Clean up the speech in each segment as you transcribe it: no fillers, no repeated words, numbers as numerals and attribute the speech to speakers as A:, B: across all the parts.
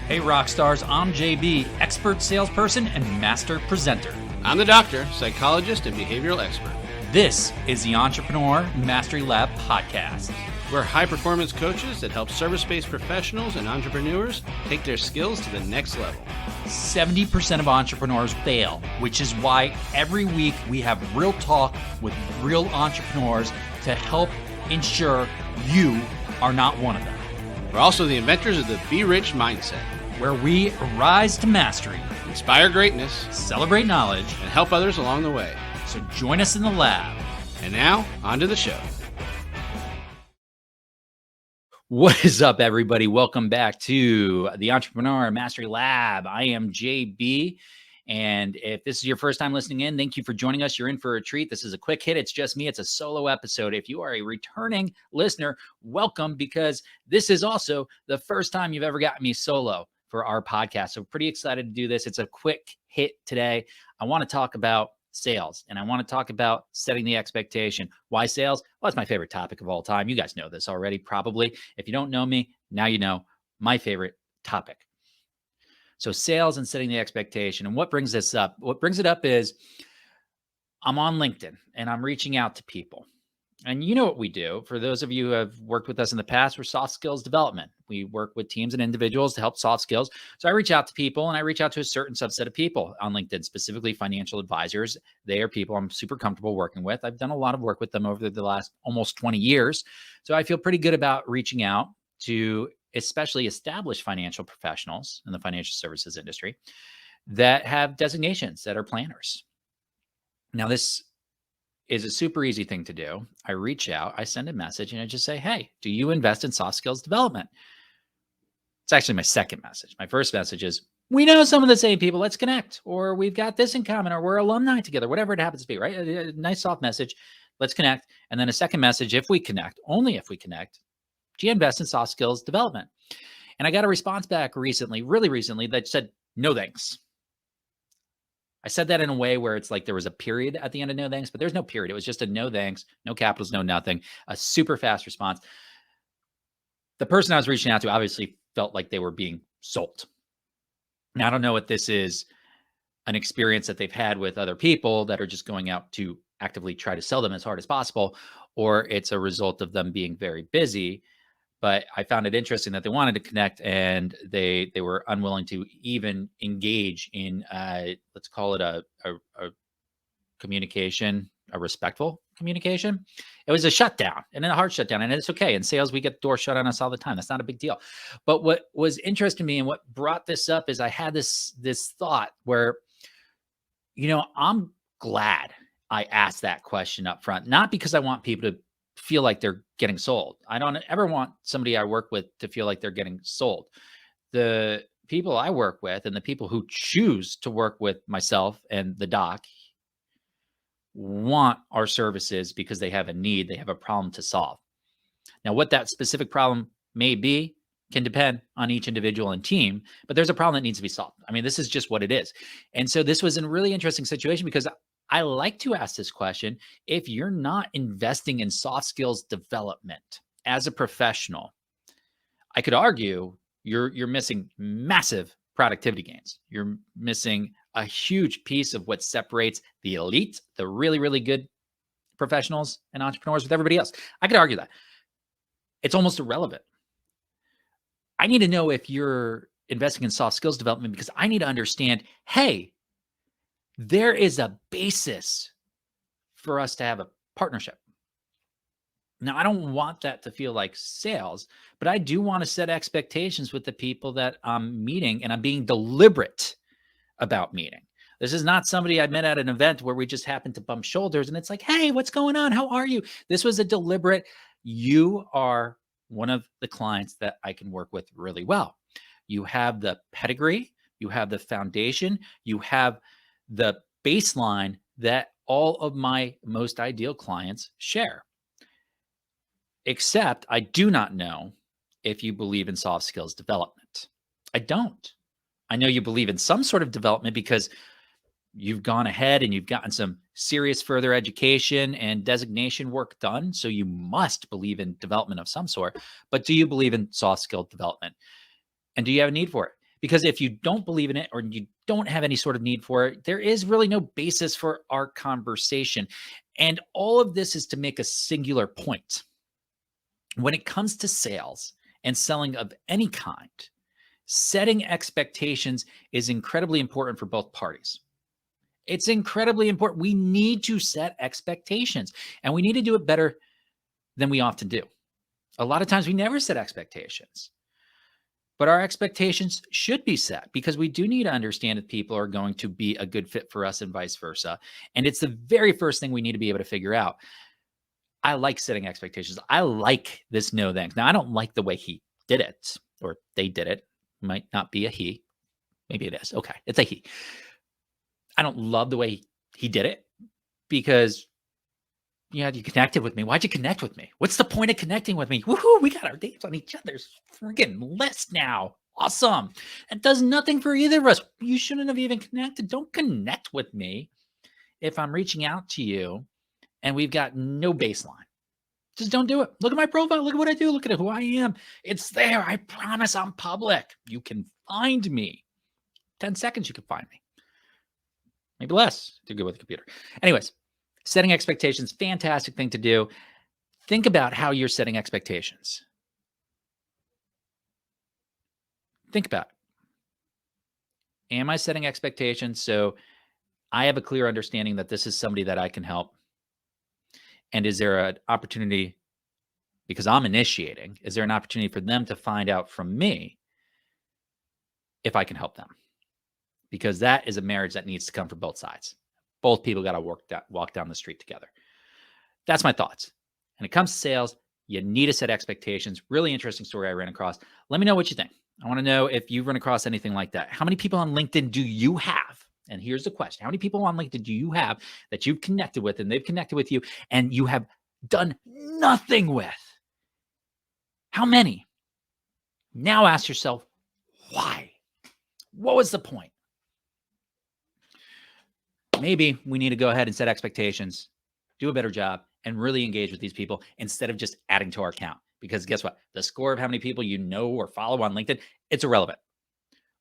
A: Hey Rockstars, I'm JB, expert salesperson and master presenter.
B: I'm the doctor, psychologist, and behavioral expert.
A: This is the Entrepreneur Mastery Lab podcast.
B: We're high-performance coaches that help service-based professionals and entrepreneurs take their skills to the next level.
A: 70% of entrepreneurs fail, which is why every week we have real talk with real entrepreneurs to help ensure you are not one of them.
B: We're also the inventors of the Be Rich mindset,
A: where we rise to mastery,
B: inspire greatness,
A: celebrate knowledge,
B: and help others along the way.
A: So join us in the lab.
B: And now, on to the show.
A: What is up, everybody? Welcome back to the Entrepreneur Mastery Lab. I am JB, and if this is your first time listening in, thank you for joining us. You're in for a treat. This is a quick hit. It's just me. It's a solo episode. If you are a returning listener, welcome, because this is also the first time you've ever gotten me solo for our podcast. So pretty excited to do this. It's a quick hit today. I want to talk about sales, and I want to talk about setting the expectation. Why sales? Well, it's my favorite topic of all time. You guys know this already, probably. If you don't know me, now you know my favorite topic. So sales and setting the expectation. And what brings this up? What brings it up is I'm on LinkedIn and I'm reaching out to people. And you know what we do. For those of you who have worked with us in the past, we're soft skills development. We work with teams and individuals to help soft skills. So I reach out to people, and I reach out to a certain subset of people on LinkedIn, specifically financial advisors. They are people I'm super comfortable working with. I've done a lot of work with them over the last almost 20 years. So I feel pretty good about reaching out to especially established financial professionals in the financial services industry that have designations, that are planners. Now, this is a super easy thing to do. I reach out, I send a message, and I just say, hey, do you invest in soft skills development? It's actually my second message. My first message is, we know some of the same people, let's connect, or we've got this in common, or we're alumni together, whatever it happens to be, right? A nice soft message, let's connect. And then a second message, if we connect, only if we connect, do you invest in soft skills development? And I got a response back recently, really recently, that said, no thanks. I said that in a way where it's like there was a period at the end of no thanks, but there's no period. It was just a no thanks, no capitals, no nothing, a super fast response. The person I was reaching out to obviously felt like they were being sold. Now, I don't know if this is an experience that they've had with other people that are just going out to actively try to sell them as hard as possible, or it's a result of them being very busy. But I found it interesting that they wanted to connect, and they were unwilling to even engage in, let's call it a communication, a respectful communication. It was a shutdown, and a hard shutdown, and it's okay. In sales, we get doors shut on us all the time. That's not a big deal. But what was interesting to me and what brought this up is I had this thought where, I'm glad I asked that question up front, not because I want people to feel like they're getting sold. I don't ever want somebody I work with to feel like they're getting sold. The people I work with and the people who choose to work with myself and the doc want our services because they have a need, they have a problem to solve. Now, what that specific problem may be can depend on each individual and team, but there's a problem that needs to be solved. I mean, this is just what it is. And so this was a really interesting situation because I like to ask this question. If you're not investing in soft skills development as a professional, I could argue you're missing massive productivity gains. You're missing a huge piece of what separates the elite, the really, really good professionals and entrepreneurs with everybody else. I could argue that. It's almost irrelevant. I need to know if you're investing in soft skills development because I need to understand, hey, there is a basis for us to have a partnership. Now, I don't want that to feel like sales, but I do want to set expectations with the people that I'm meeting, and I'm being deliberate about meeting. This is not somebody I met at an event where we just happened to bump shoulders and it's like, hey, what's going on? How are you? This was a deliberate, you are one of the clients that I can work with really well. You have the pedigree, you have the foundation, you have the baseline that all of my most ideal clients share. Except I do not know if you believe in soft skills development. I don't. I know you believe in some sort of development because you've gone ahead and you've gotten some serious further education and designation work done. So you must believe in development of some sort. But do you believe in soft skill development? And do you have a need for it? Because if you don't believe in it or you don't have any sort of need for it, there is really no basis for our conversation. And all of this is to make a singular point. When it comes to sales and selling of any kind, setting expectations is incredibly important for both parties. It's incredibly important. We need to set expectations, and we need to do it better than we often do. A lot of times we never set expectations. But our expectations should be set because we do need to understand if people are going to be a good fit for us and vice versa. And it's the very first thing we need to be able to figure out. I like setting expectations. I like this no thanks. Now, I don't like the way he did it or they did it. Might not be a he. Maybe it is. Okay. It's a he. I don't love the way he did it because you connected with me. Why'd you connect with me? What's the point of connecting with me? Woohoo, we got our names on each other's freaking list now. Awesome. It does nothing for either of us. You shouldn't have even connected. Don't connect with me if I'm reaching out to you and we've got no baseline. Just don't do it. Look at my profile. Look at what I do. Look at who I am. It's there. I promise I'm public. You can find me. 10 seconds, you can find me. Maybe less. Too good with the computer. Anyways, setting expectations, fantastic thing to do. Think about how you're setting expectations. Think about it. Am I setting expectations so I have a clear understanding that this is somebody that I can help? And is there an opportunity, because I'm initiating, is there an opportunity for them to find out from me if I can help them? Because that is a marriage that needs to come from both sides. Both people got to walk down the street together. That's my thoughts. When it comes to sales, you need to set expectations. Really interesting story I ran across. Let me know what you think. I want to know if you've run across anything like that. How many people on LinkedIn do you have? And here's the question. How many people on LinkedIn do you have that you've connected with and they've connected with you and you have done nothing with? How many? Now ask yourself, why? What was the point? Maybe we need to go ahead and set expectations, do a better job, and really engage with these people instead of just adding to our count. Because guess what? The score of how many people you know or follow on LinkedIn, it's irrelevant.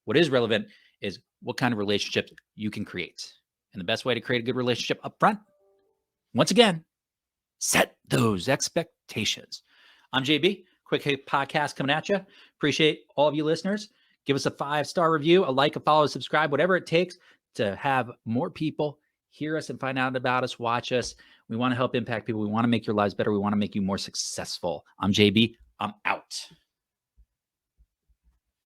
A: What is relevant is what kind of relationships you can create. And the best way to create a good relationship up front, once again, set those expectations. I'm JB, quick hit podcast coming at you. Appreciate all of you listeners. Give us a 5-star review, a like, a follow, subscribe, whatever it takes to have more people hear us and find out about us, watch us. We want to help impact people. We want to make your lives better. We want to make you more successful. I'm JB. I'm out.